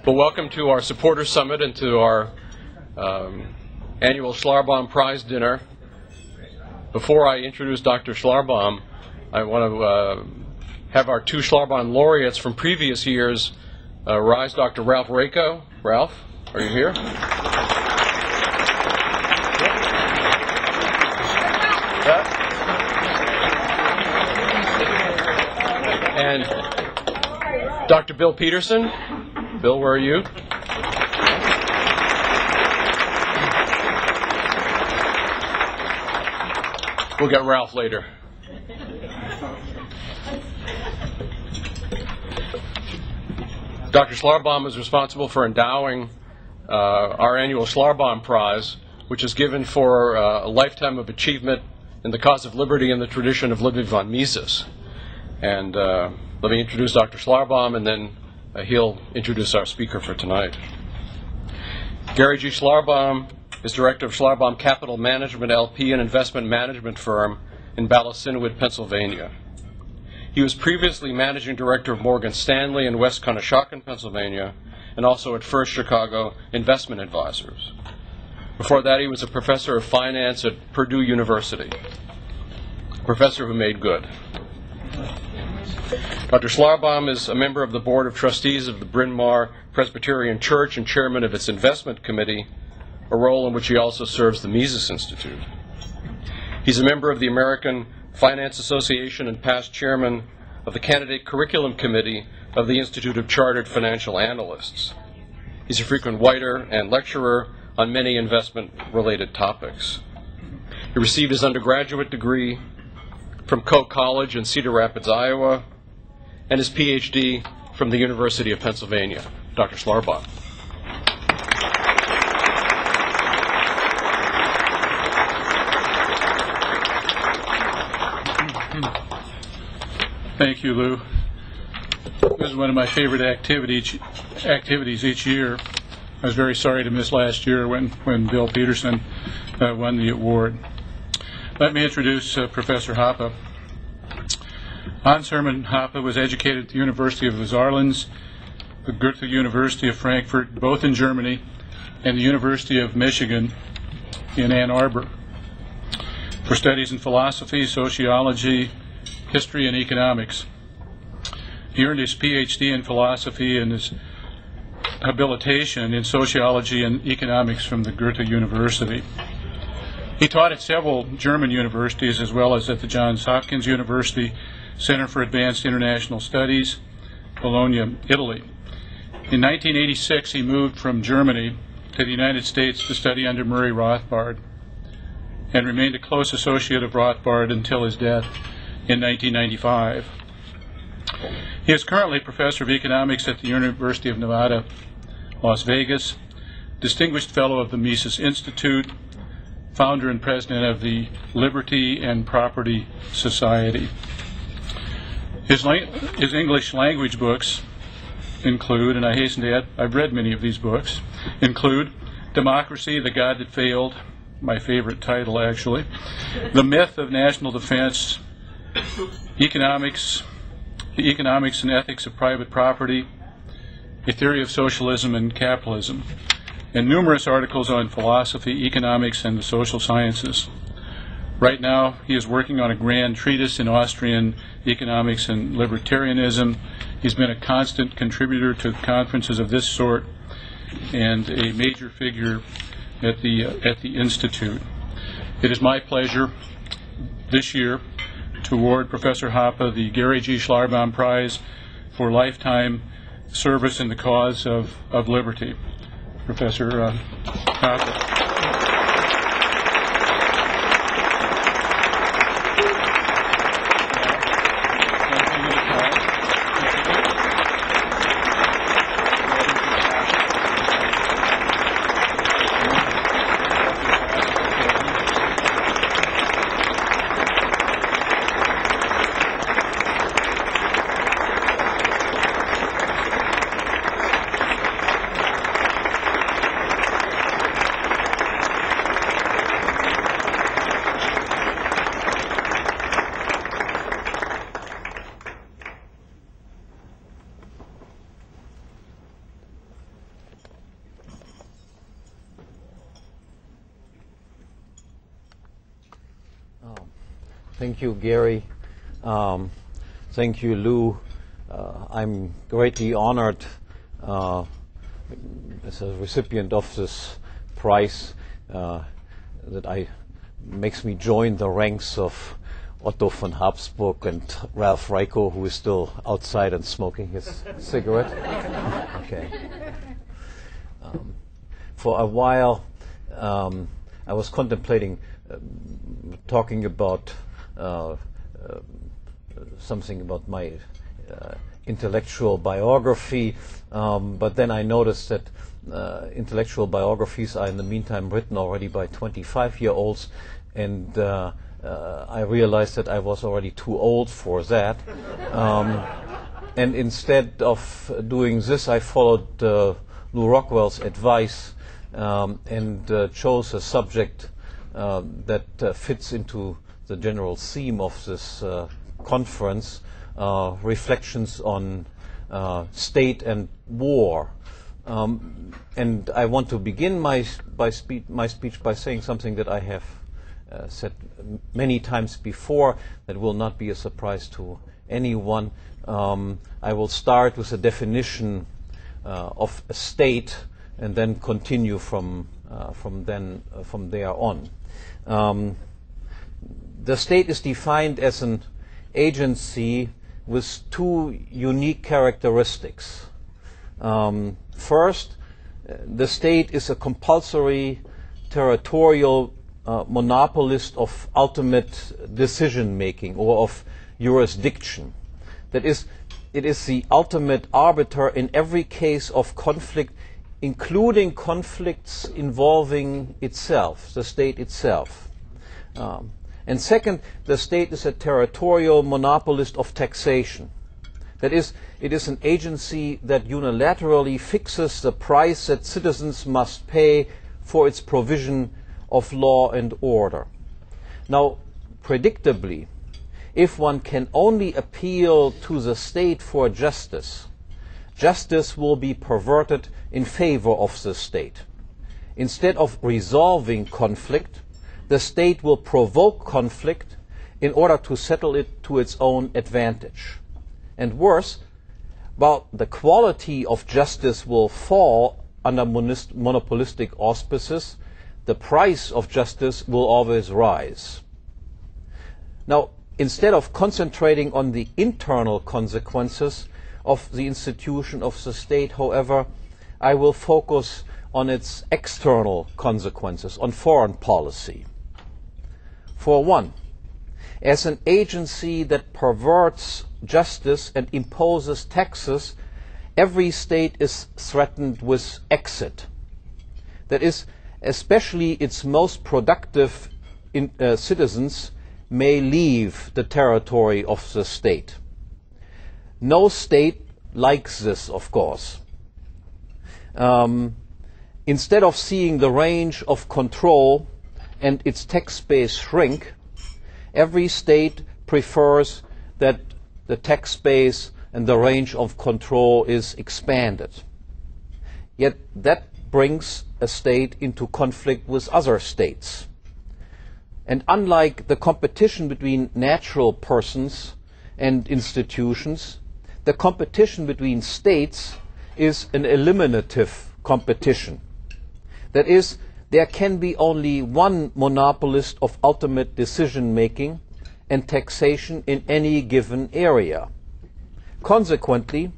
Well, welcome to our Supporter Summit and to our annual Schlarbaum Prize Dinner. Before I introduce Dr. Schlarbaum, I want to have our two Schlarbaum laureates from previous years rise. Dr. Ralph Rako. Ralph, are you here? And Dr. Bill Peterson. Bill, where are you? We'll get Ralph later. Dr. Schlarbaum is responsible for endowing our annual Schlarbaum Prize, which is given for a lifetime of achievement in the cause of liberty in the tradition of Ludwig von Mises. And let me introduce Dr. Schlarbaum, and then he'll introduce our speaker for tonight. Gary G. Schlarbaum is director of Schlarbaum Capital Management LP, an investment management firm in Ballacinawood, Pennsylvania. He was previously managing director of Morgan Stanley in West Conshohocken, Pennsylvania, and also at First Chicago Investment Advisors. Before that, he was a professor of finance at Purdue University, a professor who made good. Dr. Schlarbaum is a member of the Board of Trustees of the Bryn Mawr Presbyterian Church and chairman of its investment committee, a role in which he also serves the Mises Institute. He's a member of the American Finance Association and past chairman of the Candidate Curriculum Committee of the Institute of Chartered Financial Analysts. He's a frequent writer and lecturer on many investment-related topics. He received his undergraduate degree from Coe College in Cedar Rapids, Iowa, and his PhD from the University of Pennsylvania. Dr. Schlarbaum. Thank you, Lou. This is one of my favorite activities each year. I was very sorry to miss last year when Bill Peterson won the award. Let me introduce Professor Hoppe. Hans-Hermann Hoppe was educated at the University of the Saarlands, the Goethe University of Frankfurt, both in Germany, and the University of Michigan in Ann Arbor, for studies in philosophy, sociology, history, and economics. He earned his PhD in philosophy and his habilitation in sociology and economics from the Goethe University. He taught at several German universities as well as at the Johns Hopkins University Center for Advanced International Studies, Bologna, Italy. In 1986, he moved from Germany to the United States to study under Murray Rothbard and remained a close associate of Rothbard until his death in 1995. He is currently professor of economics at the University of Nevada, Las Vegas, distinguished fellow of the Mises Institute, founder and president of the Liberty and Property Society. His English language books include, and I hasten to add, I've read many of these books, include Democracy, The God That Failed, my favorite title actually, The Myth of National Defense, The Economics and Ethics of Private Property, A Theory of Socialism and Capitalism, and numerous articles on philosophy, economics, and the social sciences. Right now, he is working on a grand treatise in Austrian economics and libertarianism. He's been a constant contributor to conferences of this sort and a major figure at the Institute. It is my pleasure this year to award Professor Hoppe the Gary G. Schlarbaum Prize for lifetime service in the cause of liberty. Professor Hoppe. Thank you, Gary. Thank you, Lou. I'm greatly honored as a recipient of this prize that makes me join the ranks of Otto von Habsburg and Ralph Raico, who is still outside and smoking his cigarette. Okay. For a while, I was contemplating talking about something about my intellectual biography, but then I noticed that intellectual biographies are in the meantime written already by 25-year-olds, and I realized that I was already too old for that. And instead of doing this, I followed Lou Rockwell's advice and chose a subject that fits into the general theme of this conference, reflections on state and war. And I want to begin my speech by saying something that I have said many times before that will not be a surprise to anyone. I will start with a definition of a state and then continue from there on. The state is defined as an agency with two unique characteristics. First, the state is a compulsory territorial monopolist of ultimate decision-making or of jurisdiction. That is, it is the ultimate arbiter in every case of conflict, including conflicts involving itself, the state itself. And second, the state is a territorial monopolist of taxation. That is, it is an agency that unilaterally fixes the price that citizens must pay for its provision of law and order. Now, predictably, if one can only appeal to the state for justice, justice will be perverted in favor of the state. Instead of resolving conflict, the state will provoke conflict in order to settle it to its own advantage. And worse, while the quality of justice will fall under monopolistic auspices, the price of justice will always rise. Now, instead of concentrating on the internal consequences of the institution of the state, however, I will focus on its external consequences, on foreign policy. For one, as an agency that perverts justice and imposes taxes, every state is threatened with exit. That is, especially its most productive citizens may leave the territory of the state. No state likes this, of course. Instead of seeing the range of control and its tax base shrink, every state prefers that the tax base and the range of control is expanded. Yet that brings a state into conflict with other states. And unlike the competition between natural persons and institutions, the competition between states is an eliminative competition. That is, there can be only one monopolist of ultimate decision-making and taxation in any given area. Consequently,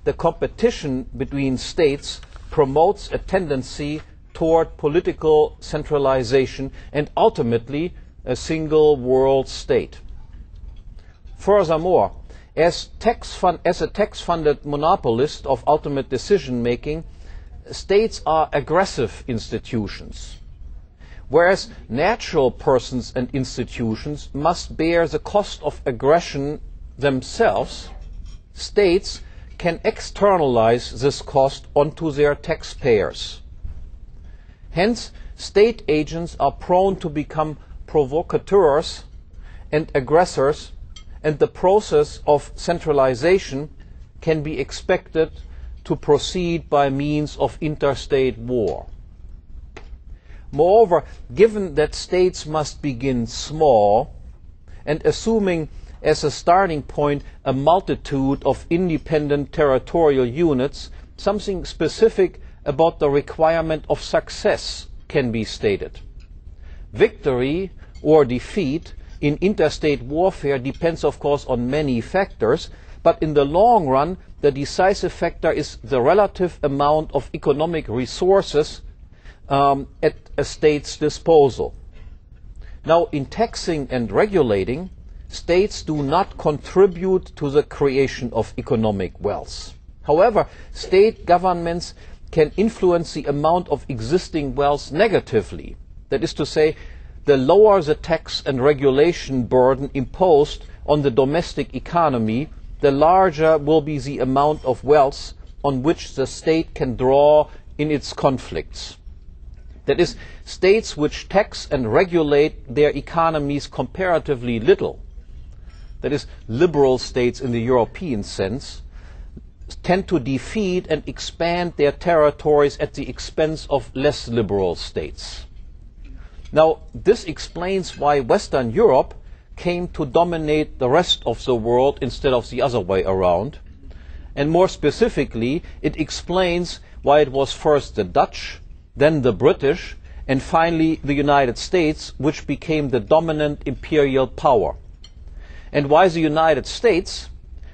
the competition between states promotes a tendency toward political centralization and ultimately a single world state. Furthermore, as a tax-funded monopolist of ultimate decision-making, states are aggressive institutions, whereas natural persons and institutions must bear the cost of aggression themselves. States can externalize this cost onto their taxpayers. Hence, state agents are prone to become provocateurs and aggressors, and the process of centralization can be expected to proceed by means of interstate war. Moreover, given that states must begin small and assuming as a starting point a multitude of independent territorial units, something specific about the requirement of success can be stated. Victory or defeat in interstate warfare depends, of course, on many factors, but in the long run, the decisive factor is the relative amount of economic resources at a state's disposal. Now, in taxing and regulating, states do not contribute to the creation of economic wealth. However, state governments can influence the amount of existing wealth negatively. That is to say, the lower the tax and regulation burden imposed on the domestic economy, the larger will be the amount of wealth on which the state can draw in its conflicts. That is, states which tax and regulate their economies comparatively little, that is, liberal states in the European sense, tend to defeat and expand their territories at the expense of less liberal states. Now, this explains why Western Europe came to dominate the rest of the world instead of the other way around. And more specifically, it explains why it was first the Dutch, then the British, and finally the United States, which became the dominant imperial power. And why the United States,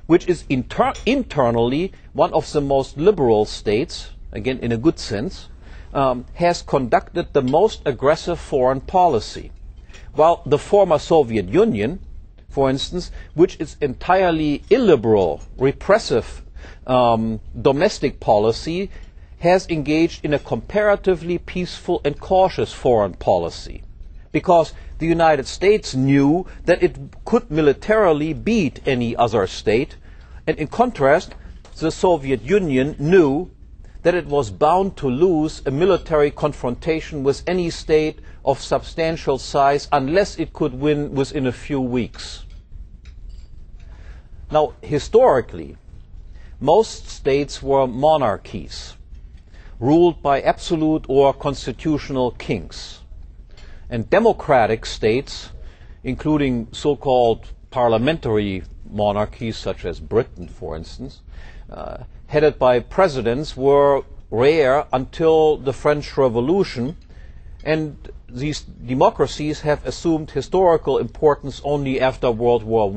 which is internally one of the most liberal states, again in a good sense, has conducted the most aggressive foreign policy. While the former Soviet Union, for instance, which is entirely illiberal, repressive domestic policy, has engaged in a comparatively peaceful and cautious foreign policy. Because the United States knew that it could militarily beat any other state, and in contrast, the Soviet Union knew that it was bound to lose a military confrontation with any state of substantial size unless it could win within a few weeks. Now, historically, most states were monarchies, ruled by absolute or constitutional kings. And democratic states, including so-called parliamentary monarchies such as Britain, for instance, headed by presidents, were rare until the French Revolution, and these democracies have assumed historical importance only after World War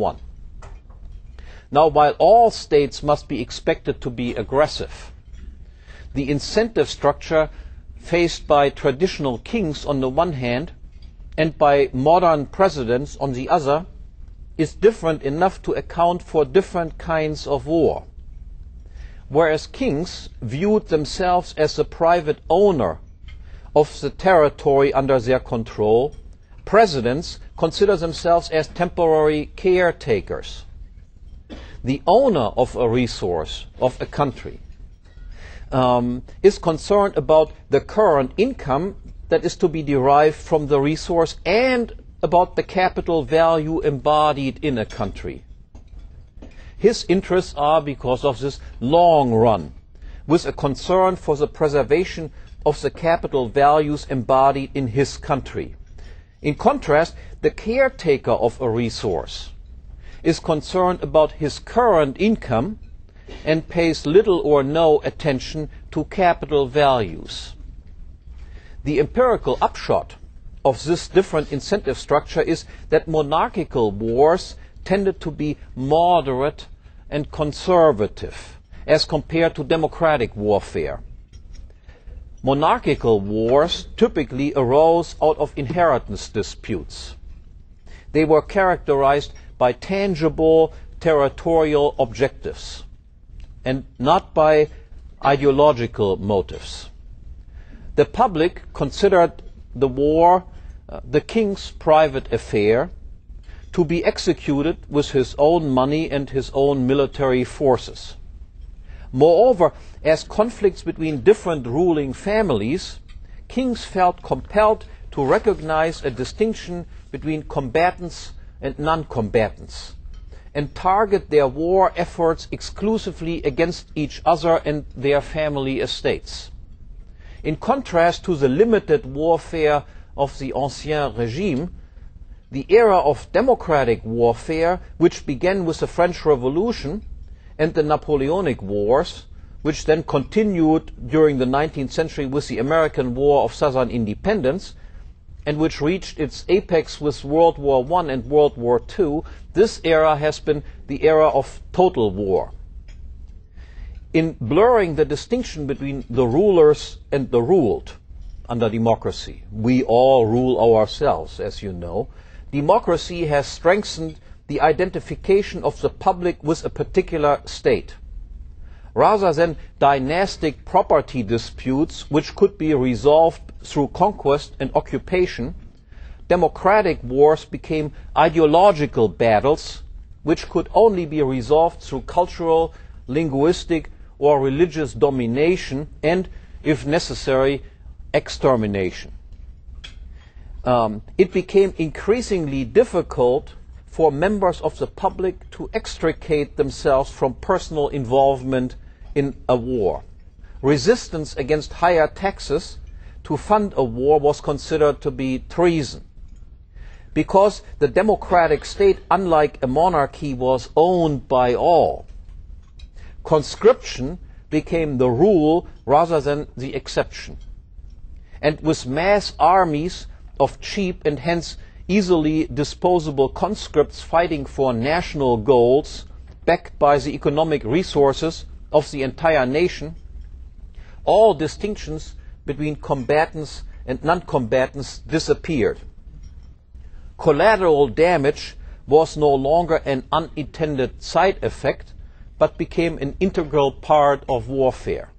I. Now, while all states must be expected to be aggressive, the incentive structure faced by traditional kings on the one hand and by modern presidents on the other is different enough to account for different kinds of war. Whereas kings viewed themselves as the private owner of the territory under their control, presidents consider themselves as temporary caretakers. The owner of a resource, of a country, is concerned about the current income that is to be derived from the resource and about the capital value embodied in a country. His interests are, because of this, long run, with a concern for the preservation of the capital values embodied in his country. In contrast, the caretaker of a resource is concerned about his current income and pays little or no attention to capital values. The empirical upshot of this different incentive structure is that monarchical wars tended to be moderate and conservative as compared to democratic warfare. Monarchical wars typically arose out of inheritance disputes. They were characterized by tangible territorial objectives and not by ideological motives. The public considered the war the king's private affair, to be executed with his own money and his own military forces. Moreover, as conflicts between different ruling families, kings felt compelled to recognize a distinction between combatants and non-combatants, and target their war efforts exclusively against each other and their family estates. In contrast to the limited warfare of the Ancien Regime, the era of democratic warfare, which began with the French Revolution and the Napoleonic Wars, which then continued during the 19th century with the American War of Southern Independence, and which reached its apex with World War I and World War II, this era has been the era of total war. In blurring the distinction between the rulers and the ruled under democracy, we all rule ourselves, as you know, democracy has strengthened the identification of the public with a particular state. Rather than dynastic property disputes which could be resolved through conquest and occupation, democratic wars became ideological battles which could only be resolved through cultural, linguistic, or religious domination and, if necessary, extermination. It became increasingly difficult for members of the public to extricate themselves from personal involvement in a war. Resistance against higher taxes to fund a war was considered to be treason. Because the democratic state, unlike a monarchy, was owned by all, conscription became the rule rather than the exception. And with mass armies of cheap and hence easily disposable conscripts fighting for national goals, backed by the economic resources of the entire nation, all distinctions between combatants and non-combatants disappeared. Collateral damage was no longer an unintended side effect, but became an integral part of warfare.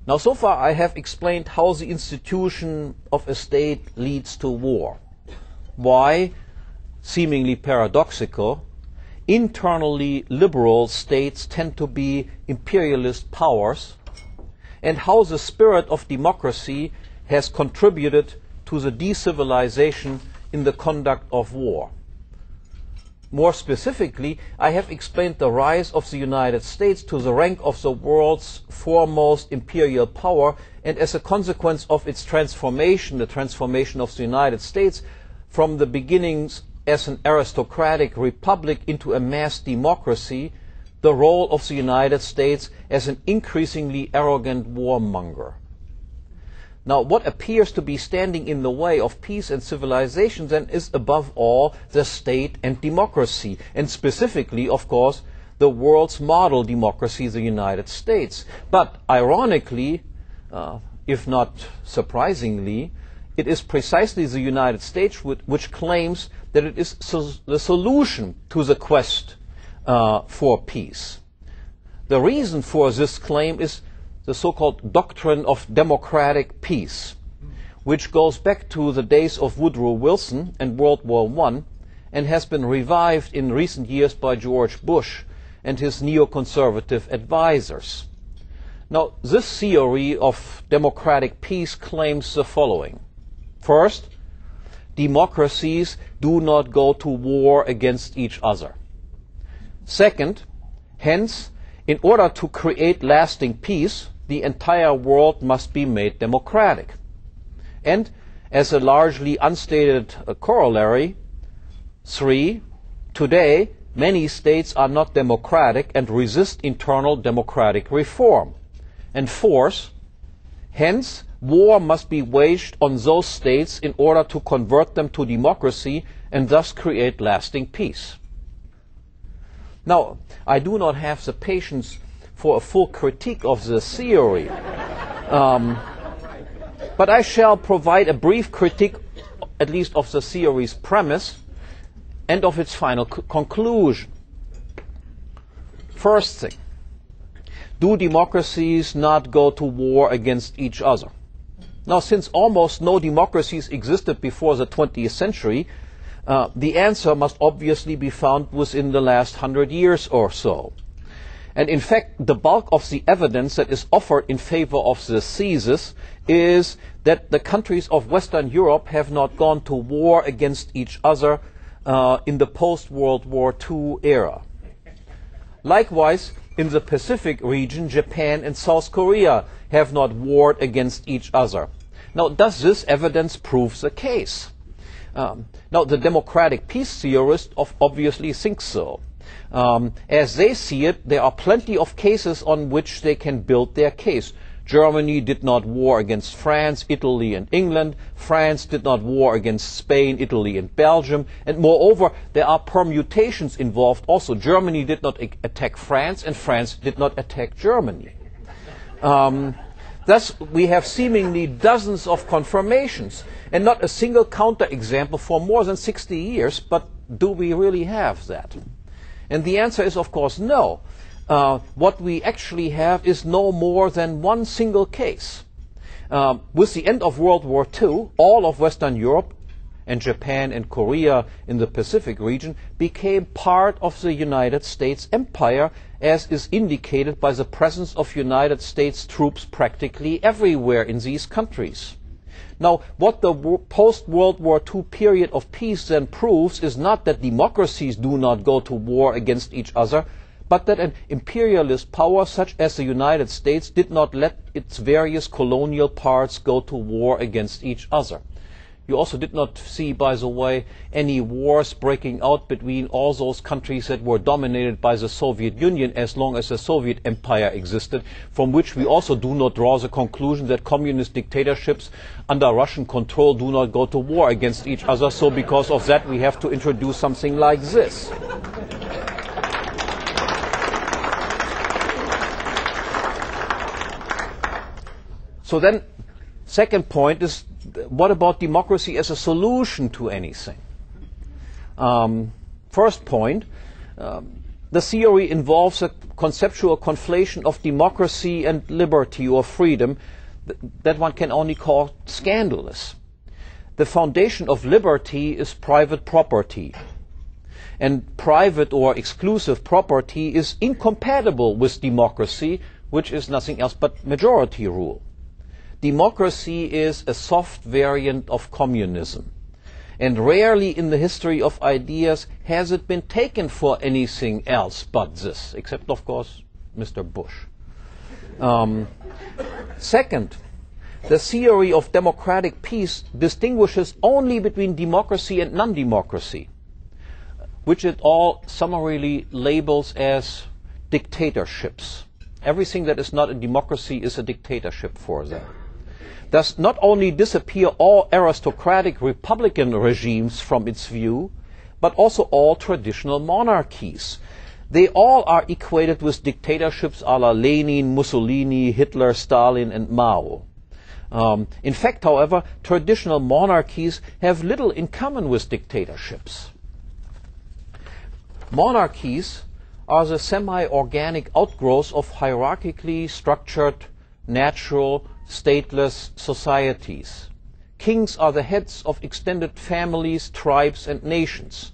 Now, so far I have explained how the institution of a state leads to war. Why, seemingly paradoxical, internally liberal states tend to be imperialist powers, and how the spirit of democracy has contributed to the decivilization in the conduct of war. More specifically, I have explained the rise of the United States to the rank of the world's foremost imperial power, and as a consequence of its transformation, the transformation of the United States from the beginnings as an aristocratic republic into a mass democracy, the role of the United States as an increasingly arrogant warmonger. Now, what appears to be standing in the way of peace and civilization then is above all the state and democracy, and specifically, of course, the world's model democracy, the United States. But ironically, if not surprisingly, it is precisely the United States which claims that it is the solution to the quest for peace. The reason for this claim is the so-called doctrine of democratic peace, which goes back to the days of Woodrow Wilson and World War I and has been revived in recent years by George Bush and his neoconservative advisors. Now, this theory of democratic peace claims the following. First, democracies do not go to war against each other. Second, hence, in order to create lasting peace, the entire world must be made democratic. And as a largely unstated corollary, 3, today many states are not democratic and resist internal democratic reform. And 4, hence, war must be waged on those states in order to convert them to democracy and thus create lasting peace. Now, I do not have the patience for a full critique of this theory, but I shall provide a brief critique, at least of the theory's premise and of its final conclusion. First thing, do democracies not go to war against each other? Now, since almost no democracies existed before the 20th century, the answer must obviously be found within the last 100 years or so. And in fact, the bulk of the evidence that is offered in favor of this thesis is that the countries of Western Europe have not gone to war against each other in the post-World War II era. Likewise, in the Pacific region, Japan and South Korea have not warred against each other. Now, does this evidence prove the case? Now, the democratic peace theorists obviously think so. As they see it, there are plenty of cases on which they can build their case. Germany did not war against France, Italy and England. France did not war against Spain, Italy and Belgium. And moreover, there are permutations involved also. Germany did not attack France and France did not attack Germany. Thus, we have seemingly dozens of confirmations and not a single counterexample for more than 60 years. But do we really have that? And the answer is, of course, no. What we actually have is no more than one single case. With the end of World War II, all of Western Europe and Japan and Korea in the Pacific region became part of the United States empire, as is indicated by the presence of United States troops practically everywhere in these countries. Now, what the post-World War II period of peace then proves is not that democracies do not go to war against each other, but that an imperialist power such as the United States did not let its various colonial parts go to war against each other. You also did not see, by the way, any wars breaking out between all those countries that were dominated by the Soviet Union as long as the Soviet Empire existed, from which we also do not draw the conclusion that communist dictatorships under Russian control do not go to war against each other. So because of that, we have to introduce something like this. So then, second point is, what about democracy as a solution to anything? First point, the theory involves a conceptual conflation of democracy and liberty or freedom that one can only call scandalous. The foundation of liberty is private property. And private or exclusive property is incompatible with democracy, which is nothing else but majority rule. Democracy is a soft variant of communism, and rarely in the history of ideas has it been taken for anything else but this, except, of course, Mr. Bush. Second, the theory of democratic peace distinguishes only between democracy and non-democracy, which it all summarily labels as dictatorships. Everything that is not a democracy is a dictatorship for them. Thus, not only disappear all aristocratic republican regimes from its view, but also all traditional monarchies. They all are equated with dictatorships a la Lenin, Mussolini, Hitler, Stalin, and Mao. In fact, however, traditional monarchies have little in common with dictatorships. Monarchies are the semi-organic outgrowths of hierarchically structured, natural, stateless societies. Kings are the heads of extended families, tribes, and nations.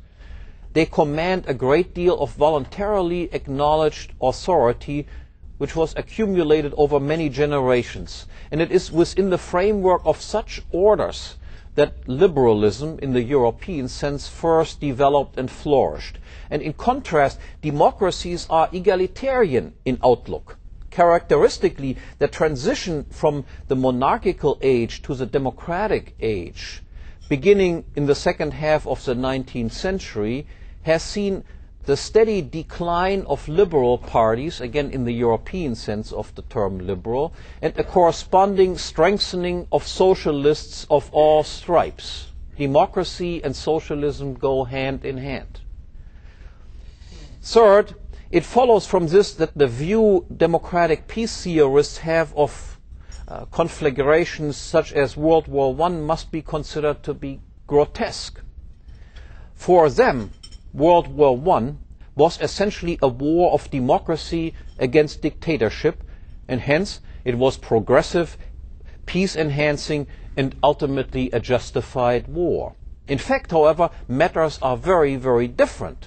They command a great deal of voluntarily acknowledged authority, which was accumulated over many generations. And it is within the framework of such orders that liberalism, in the European sense, first developed and flourished. And in contrast, democracies are egalitarian in outlook. Characteristically, the transition from the monarchical age to the democratic age, beginning in the second half of the 19th century, has seen the steady decline of liberal parties, again in the European sense of the term liberal, and a corresponding strengthening of socialists of all stripes. Democracy and socialism go hand in hand. Third, it follows from this that the view democratic peace theorists have of conflagrations such as World War I must be considered to be grotesque. For them, World War I was essentially a war of democracy against dictatorship, and hence it was progressive, peace-enhancing, and ultimately a justified war. In fact, however, matters are very, very different.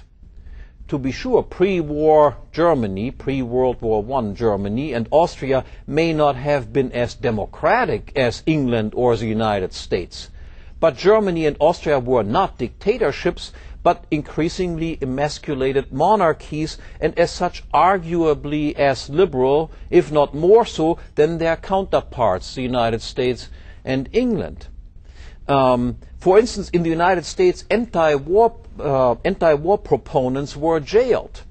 To be sure, pre-war Germany, pre-World War I Germany and Austria may not have been as democratic as England or the United States. But Germany and Austria were not dictatorships, but increasingly emasculated monarchies, and as such arguably as liberal, if not more so, than their counterparts, the United States and England. For instance, in the United States, anti-war proponents were jailed.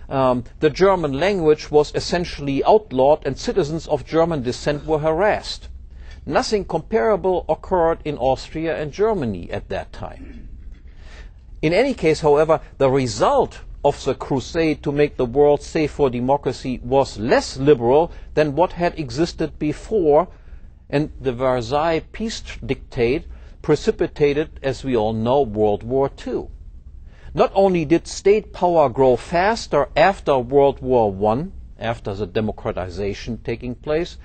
The German language was essentially outlawed and citizens of German descent were harassed. Nothing comparable occurred in Austria and Germany at that time. In any case, however, the result of the crusade to make the world safe for democracy was less liberal than what had existed before, and the Versailles Peace Dictate precipitated, as we all know, World War II. Not only did state power grow faster after World War I, after the democratization taking place,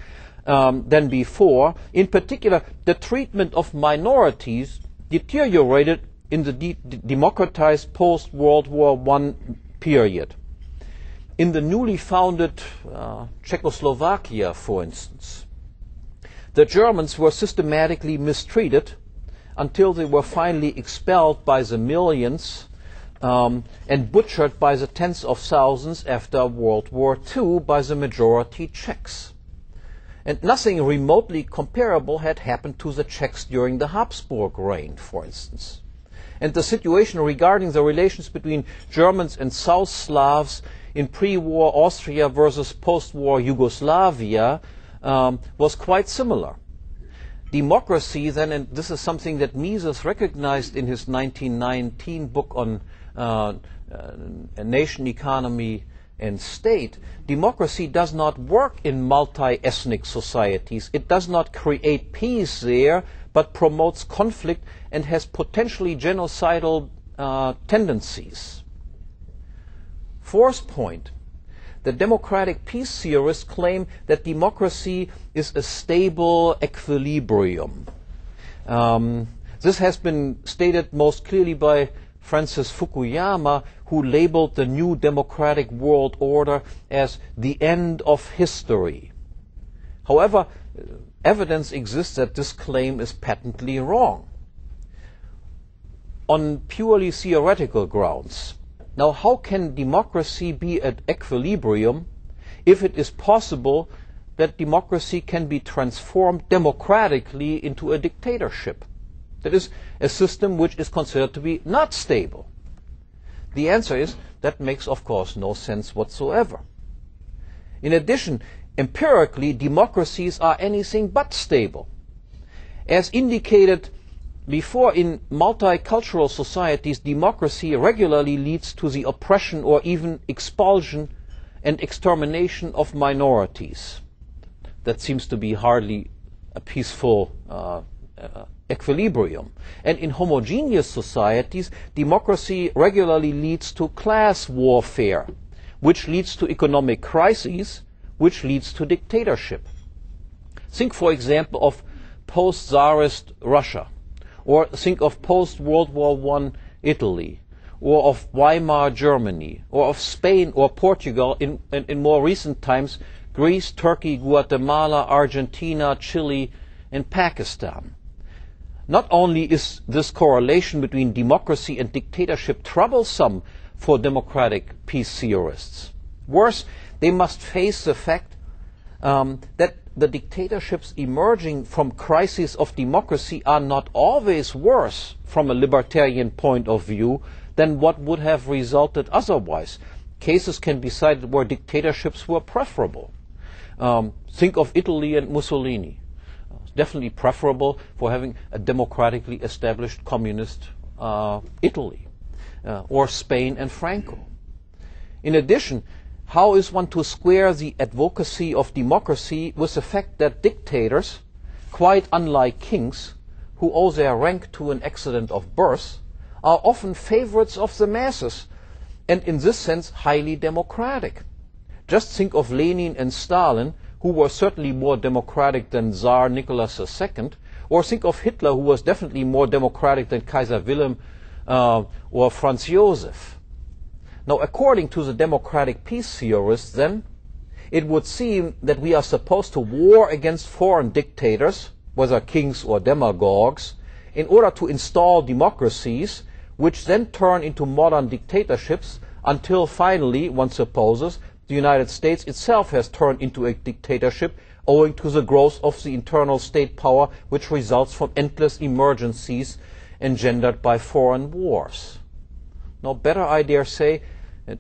than before, in particular, the treatment of minorities deteriorated in the democratized post-World War I period. In the newly founded Czechoslovakia, for instance, the Germans were systematically mistreated until they were finally expelled by the millions and butchered by the tens of thousands after World War II by the majority Czechs. And nothing remotely comparable had happened to the Czechs during the Habsburg reign, for instance. And the situation regarding the relations between Germans and South Slavs in pre-war Austria versus post-war Yugoslavia was quite similar. Democracy then, and this is something that Mises recognized in his 1919 book on nation, economy, and state, democracy does not work in multi-ethnic societies. It does not create peace there, but promotes conflict and has potentially genocidal tendencies. Fourth point, the democratic peace theorists claim that democracy is a stable equilibrium. This has been stated most clearly by Francis Fukuyama, who labeled the new democratic world order as the end of history. However, evidence exists that this claim is patently wrong, on purely theoretical grounds. Now, how can democracy be at equilibrium if it is possible that democracy can be transformed democratically into a dictatorship? That is, a system which is considered to be not stable. The answer is that makes, of course, no sense whatsoever. In addition, empirically, democracies are anything but stable. As indicated before, in multicultural societies, democracy regularly leads to the oppression or even expulsion and extermination of minorities. That seems to be hardly a peaceful equilibrium. And in homogeneous societies, democracy regularly leads to class warfare, which leads to economic crises, which leads to dictatorship. Think, for example, of post-Tsarist Russia, or think of post-World War I Italy, or of Weimar Germany, or of Spain or Portugal in more recent times, Greece, Turkey, Guatemala, Argentina, Chile, and Pakistan. Not only is this correlation between democracy and dictatorship troublesome for democratic peace theorists, worse, they must face the fact that the dictatorships emerging from crises of democracy are not always worse from a libertarian point of view than what would have resulted otherwise. Cases can be cited where dictatorships were preferable. Think of Italy and Mussolini. Definitely preferable for having a democratically established communist Italy, or Spain and Franco. In addition, how is one to square the advocacy of democracy with the fact that dictators, quite unlike kings, who owe their rank to an accident of birth, are often favorites of the masses, and in this sense highly democratic? Just think of Lenin and Stalin, who were certainly more democratic than Tsar Nicholas II, or think of Hitler, who was definitely more democratic than Kaiser Wilhelm or Franz Josef. Now, according to the democratic peace theorists, then, it would seem that we are supposed to war against foreign dictators, whether kings or demagogues, in order to install democracies, which then turn into modern dictatorships, until finally, one supposes, the United States itself has turned into a dictatorship owing to the growth of the internal state power which results from endless emergencies engendered by foreign wars. Now, better, I dare say,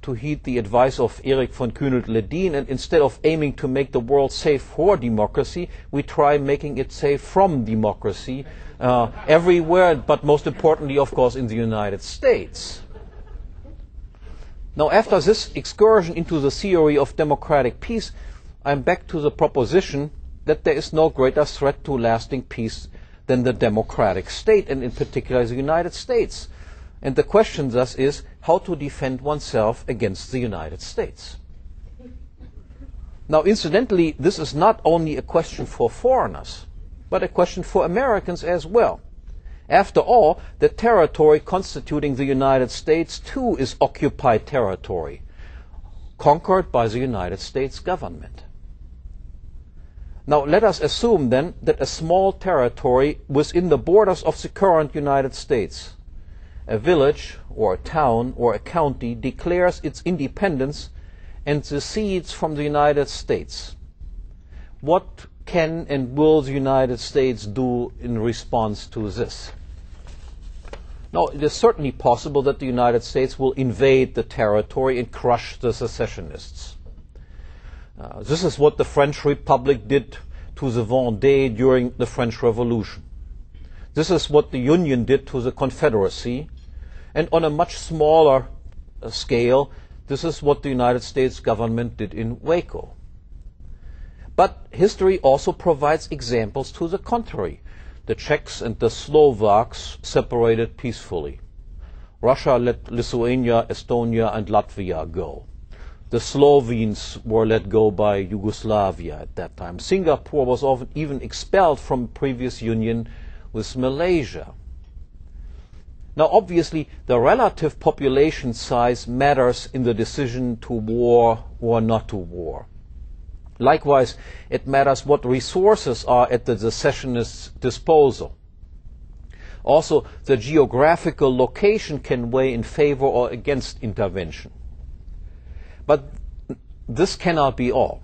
to heed the advice of Erich von Kühnelt-Ledin, and instead of aiming to make the world safe for democracy, we try making it safe from democracy everywhere, but most importantly, of course, in the United States. Now, after this excursion into the theory of democratic peace, I'm back to the proposition that there is no greater threat to lasting peace than the democratic state, and in particular the United States. And the question thus is how to defend oneself against the United States. Now, incidentally, this is not only a question for foreigners, but a question for Americans as well. After all, the territory constituting the United States too is occupied territory, conquered by the United States government. Now, let us assume then that a small territory within the borders of the current United States, a village or a town or a county, declares its independence and secedes from the United States. What can and will the United States do in response to this? Now, it is certainly possible that the United States will invade the territory and crush the secessionists. This is what the French Republic did to the Vendée during the French Revolution. This is what the Union did to the Confederacy, and on a much smaller scale, this is what the United States government did in Waco. But history also provides examples to the contrary. The Czechs and the Slovaks separated peacefully. Russia let Lithuania, Estonia and Latvia go. The Slovenes were let go by Yugoslavia at that time. Singapore was often even expelled from previous union with Malaysia. Now, obviously, the relative population size matters in the decision to war or not to war. Likewise, it matters what resources are at the secessionists' disposal. Also, the geographical location can weigh in favor or against intervention. But this cannot be all.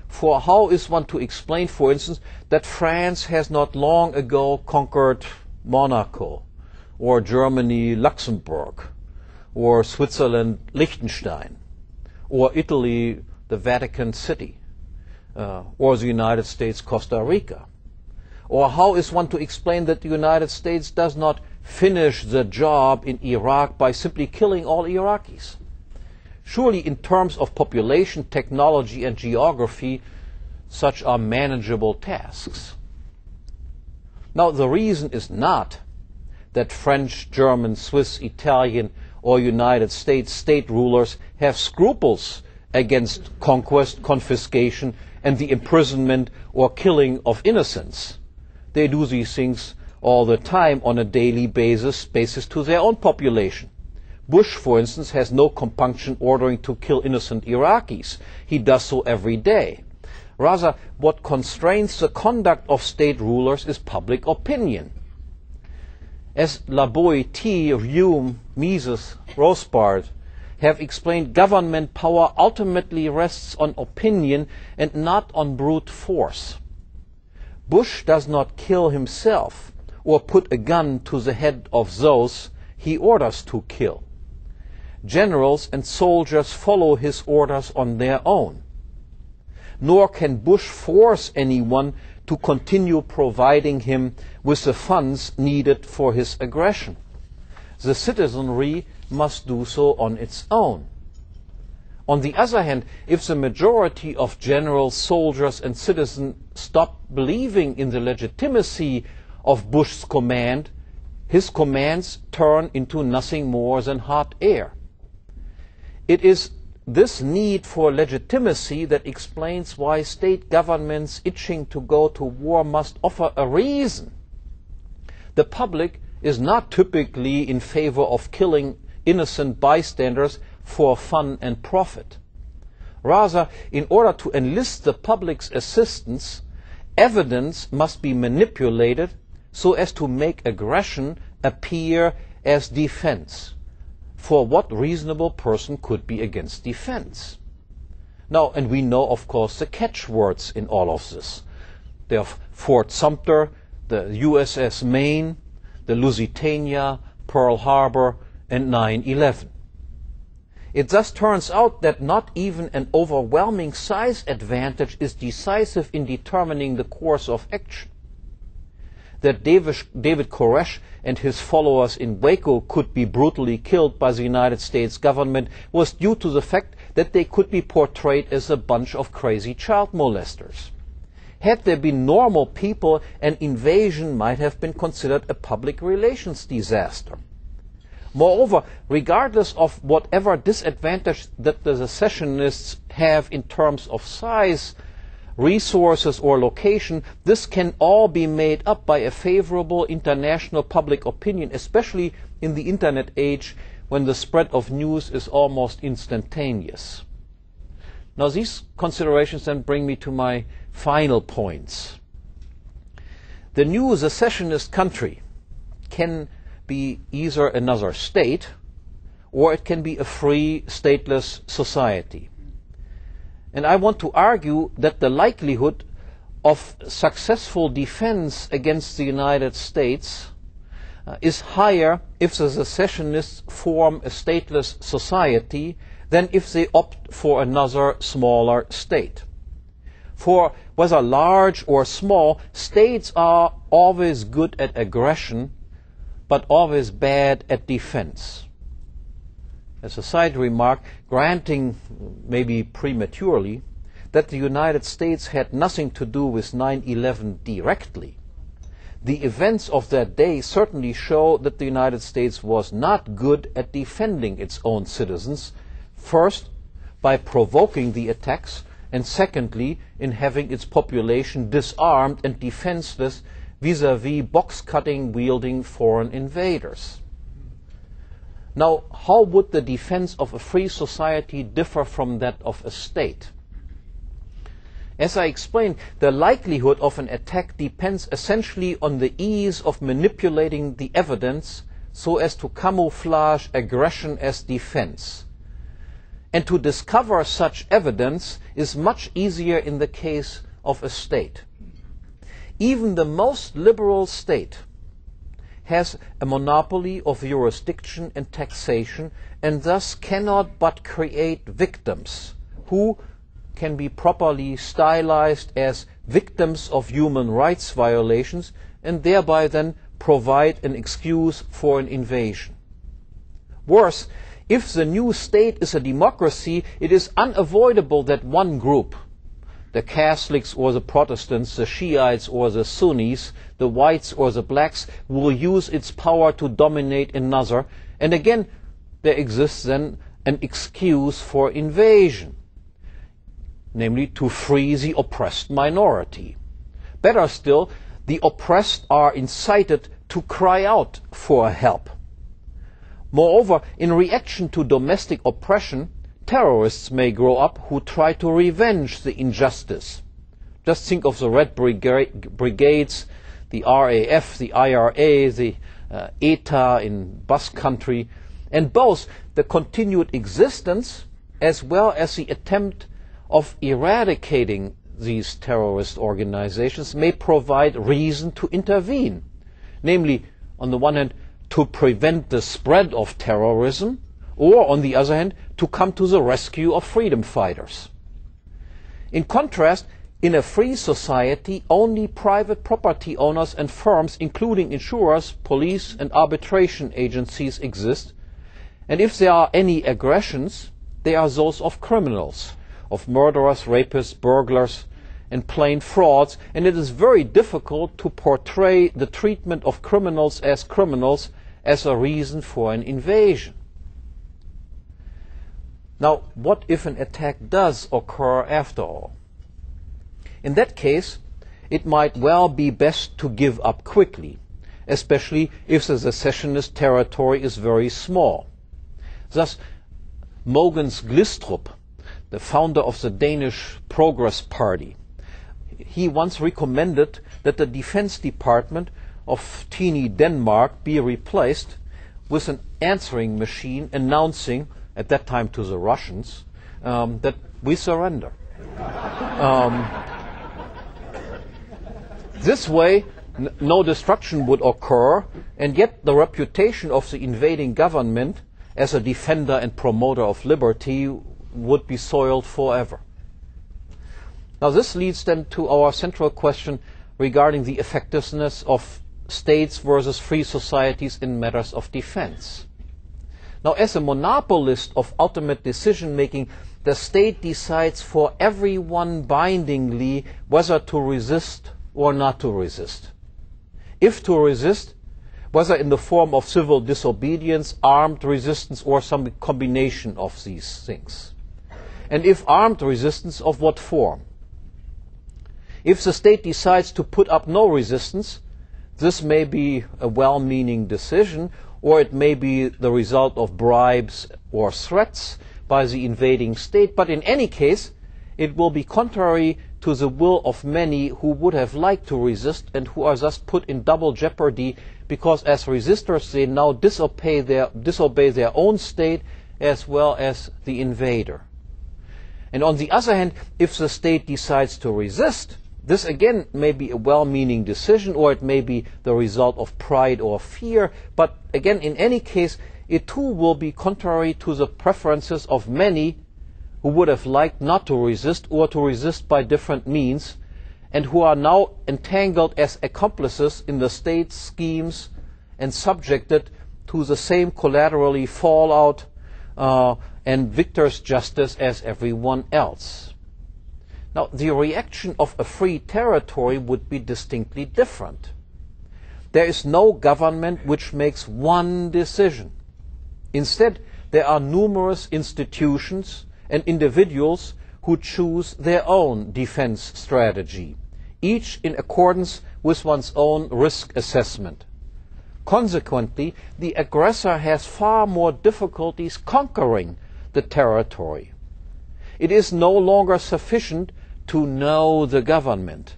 For how is one to explain, for instance, that France has not long ago conquered Monaco, or Germany Luxembourg, or Switzerland Liechtenstein, or Italy the Vatican City, or the United States Costa Rica? Or how is one to explain that the United States does not finish the job in Iraq by simply killing all Iraqis? Surely, in terms of population, technology and geography, such are manageable tasks. Now, the reason is not that French, German, Swiss, Italian or United States state rulers have scruples against conquest, confiscation and the imprisonment or killing of innocents. They do these things all the time on a daily basis to their own population. Bush, for instance, has no compunction ordering to kill innocent Iraqis. He does so every day. Rather, what constrains the conduct of state rulers is public opinion. As La Boétie, Hume, Mises, Rothbard have explained, government power ultimately rests on opinion and not on brute force. Bush does not kill himself or put a gun to the head of those he orders to kill. Generals and soldiers follow his orders on their own. Nor can Bush force anyone to continue providing him with the funds needed for his aggression. The citizenry must do so on its own. On the other hand, if the majority of generals, soldiers and citizens stop believing in the legitimacy of Bush's command, his commands turn into nothing more than hot air. It is this need for legitimacy that explains why state governments itching to go to war must offer a reason. The public is not typically in favor of killing innocent bystanders for fun and profit. Rather, in order to enlist the public's assistance, evidence must be manipulated so as to make aggression appear as defense. For what reasonable person could be against defense? Now, and we know, of course, the catchwords in all of this. They are Fort Sumter, the USS Maine, the Lusitania, Pearl Harbor, and 9/11. It thus turns out that not even an overwhelming size advantage is decisive in determining the course of action. That David Koresh and his followers in Waco could be brutally killed by the United States government was due to the fact that they could be portrayed as a bunch of crazy child molesters. Had there been normal people, an invasion might have been considered a public relations disaster. Moreover, regardless of whatever disadvantage that the secessionists have in terms of size, resources, or location, this can all be made up by a favorable international public opinion, especially in the Internet age when the spread of news is almost instantaneous. Now, these considerations then bring me to my final points. The new secessionist country can be either another state or it can be a free, stateless society. And I want to argue that the likelihood of successful defense against the United States is higher if the secessionists form a stateless society than if they opt for another smaller state. For whether large or small, states are always good at aggression, but always bad at defense. As a side remark, granting, maybe prematurely, that the United States had nothing to do with 9/11 directly, the events of that day certainly show that the United States was not good at defending its own citizens, first by provoking the attacks, and secondly in having its population disarmed and defenseless vis-à-vis box-cutting wielding foreign invaders. Now, how would the defense of a free society differ from that of a state? As I explained, the likelihood of an attack depends essentially on the ease of manipulating the evidence so as to camouflage aggression as defense. And to discover such evidence is much easier in the case of a state. Even the most liberal state has a monopoly of jurisdiction and taxation, and thus cannot but create victims who can be properly stylized as victims of human rights violations and thereby then provide an excuse for an invasion. Worse, if the new state is a democracy, it is unavoidable that one group, the Catholics or the Protestants, the Shiites or the Sunnis, the whites or the blacks, will use its power to dominate another, and again there exists then an excuse for invasion, namely to free the oppressed minority. Better still, the oppressed are incited to cry out for help. Moreover, in reaction to domestic oppression, terrorists may grow up who try to revenge the injustice. Just think of the Red Brigades, the RAF, the IRA, the ETA in Basque Country, and both the continued existence as well as the attempt of eradicating these terrorist organizations may provide reason to intervene, namely, on the one hand, to prevent the spread of terrorism, or, on the other hand, to come to the rescue of freedom fighters. In contrast, in a free society, only private property owners and firms, including insurers, police, and arbitration agencies exist, and if there are any aggressions, they are those of criminals, of murderers, rapists, burglars, and plain frauds, and it is very difficult to portray the treatment of criminals as a reason for an invasion. Now, what if an attack does occur after all? In that case, it might well be best to give up quickly, especially if the secessionist territory is very small. Thus, Mogens Glistrup, the founder of the Danish Progress Party, he once recommended that the Defense Department of teeny Denmark be replaced with an answering machine announcing, at that time to the Russians, that we surrender. This way, no destruction would occur, and yet the reputation of the invading government as a defender and promoter of liberty would be soiled forever. Now this leads then to our central question regarding the effectiveness of states versus free societies in matters of defense. Now, as a monopolist of ultimate decision-making, the state decides for everyone bindingly whether to resist or not to resist. If to resist, whether in the form of civil disobedience, armed resistance, or some combination of these things. And if armed resistance, of what form? If the state decides to put up no resistance, this may be a well-meaning decision, or it may be the result of bribes or threats by the invading state, but in any case, it will be contrary to the will of many who would have liked to resist and who are thus put in double jeopardy, because as resistors they now disobey their own state as well as the invader. And on the other hand, if the state decides to resist, this again may be a well-meaning decision, or it may be the result of pride or fear, but again, in any case, it too will be contrary to the preferences of many who would have liked not to resist or to resist by different means, and who are now entangled as accomplices in the state's schemes and subjected to the same collaterally fallout and victor's justice as everyone else. Now, the reaction of a free territory would be distinctly different. There is no government which makes one decision. Instead, there are numerous institutions and individuals who choose their own defense strategy, each in accordance with one's own risk assessment. Consequently, the aggressor has far more difficulties conquering the territory. It is no longer sufficient to know the government,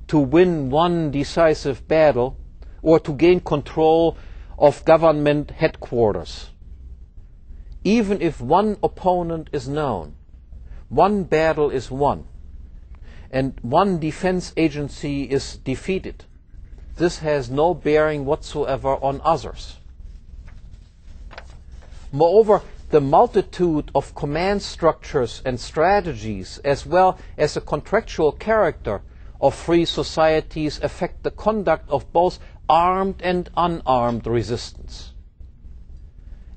to win one decisive battle, or to gain control of government headquarters. Even if one opponent is known, one battle is won, and one defense agency is defeated, this has no bearing whatsoever on others. Moreover, the multitude of command structures and strategies, as well as the contractual character of free societies, affect the conduct of both armed and unarmed resistance.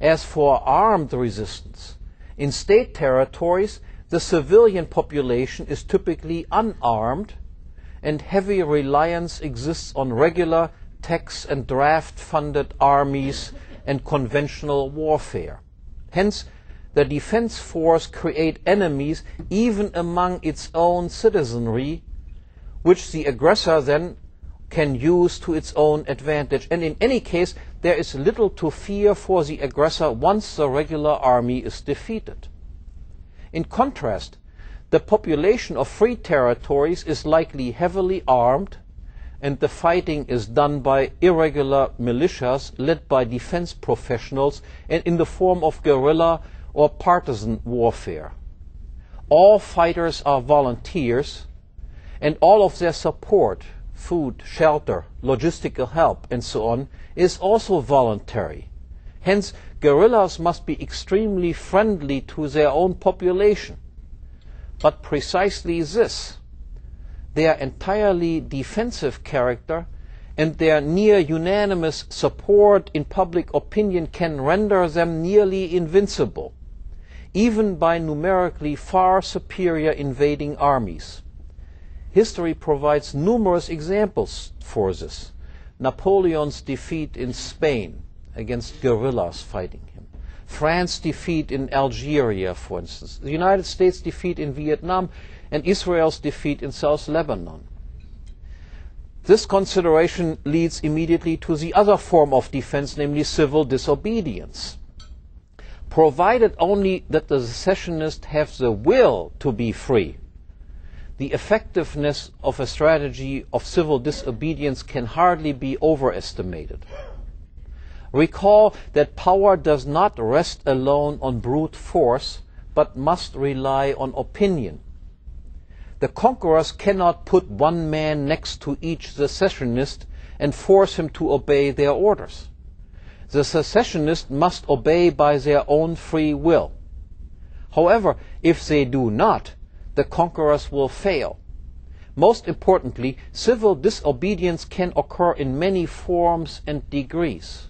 As for armed resistance, in state territories, the civilian population is typically unarmed, and heavy reliance exists on regular tax and draft-funded armies and conventional warfare. Hence, the defense force creates enemies even among its own citizenry, which the aggressor then can use to its own advantage. And in any case, there is little to fear for the aggressor once the regular army is defeated. In contrast, the population of free territories is likely heavily armed, and the fighting is done by irregular militias led by defense professionals and in the form of guerrilla or partisan warfare. All fighters are volunteers, and all of their support, food, shelter, logistical help, and so on, is also voluntary. Hence, guerrillas must be extremely friendly to their own population. But precisely this, their entirely defensive character and their near unanimous support in public opinion, can render them nearly invincible, even by numerically far superior invading armies. History provides numerous examples for this. Napoleon's defeat in Spain against guerrillas fighting him. France's defeat in Algeria, for instance. The United States' defeat in Vietnam, and Israel's defeat in South Lebanon. This consideration leads immediately to the other form of defense, namely civil disobedience. Provided only that the secessionists have the will to be free, the effectiveness of a strategy of civil disobedience can hardly be overestimated. Recall that power does not rest alone on brute force, but must rely on opinion. The conquerors cannot put one man next to each secessionist and force him to obey their orders. The secessionists must obey by their own free will. However, if they do not, the conquerors will fail. Most importantly, civil disobedience can occur in many forms and degrees.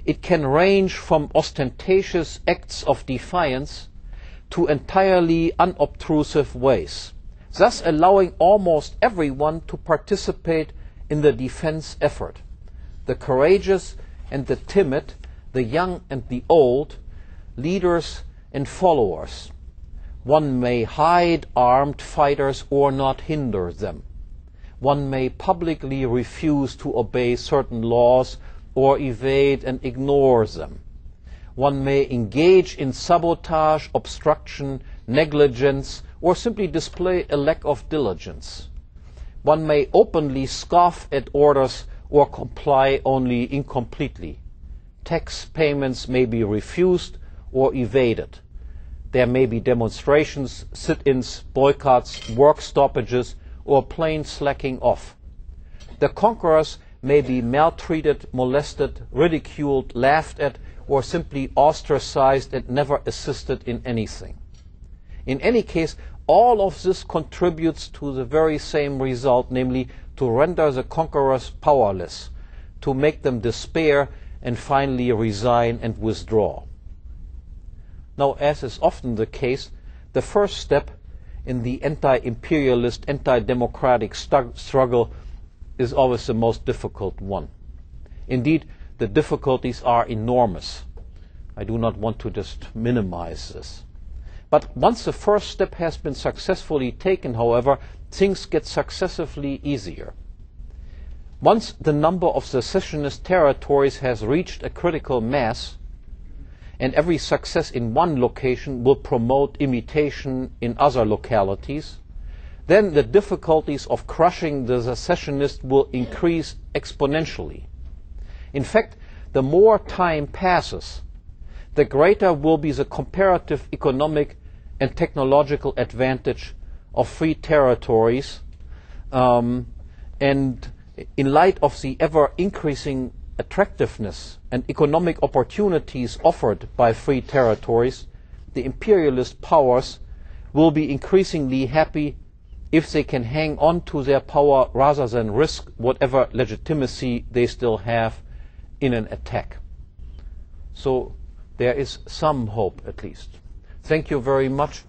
It can range from ostentatious acts of defiance to entirely unobtrusive ways, thus allowing almost everyone to participate in the defense effort: the courageous and the timid, the young and the old, leaders and followers. One may hide armed fighters or not hinder them. One may publicly refuse to obey certain laws or evade and ignore them. One may engage in sabotage, obstruction, negligence, or simply display a lack of diligence. One may openly scoff at orders or comply only incompletely. Tax payments may be refused or evaded. There may be demonstrations, sit-ins, boycotts, work stoppages, or plain slacking off. The conquerors may be maltreated, molested, ridiculed, laughed at, or simply ostracized and never assisted in anything. In any case, all of this contributes to the very same result, namely to render the conquerors powerless, to make them despair and finally resign and withdraw. Now, as is often the case, the first step in the anti-imperialist, anti-democratic struggle is always the most difficult one. Indeed, the difficulties are enormous. I do not want to just minimize this. But once the first step has been successfully taken, however, things get successively easier. Once the number of secessionist territories has reached a critical mass, and every success in one location will promote imitation in other localities, then the difficulties of crushing the secessionists will increase exponentially. In fact, the more time passes, the greater will be the comparative economic and technological advantage of free territories, and in light of the ever-increasing attractiveness and economic opportunities offered by free territories, the imperialist powers will be increasingly happy if they can hang on to their power rather than risk whatever legitimacy they still have in an attack. So there is some hope, at least. Thank you very much.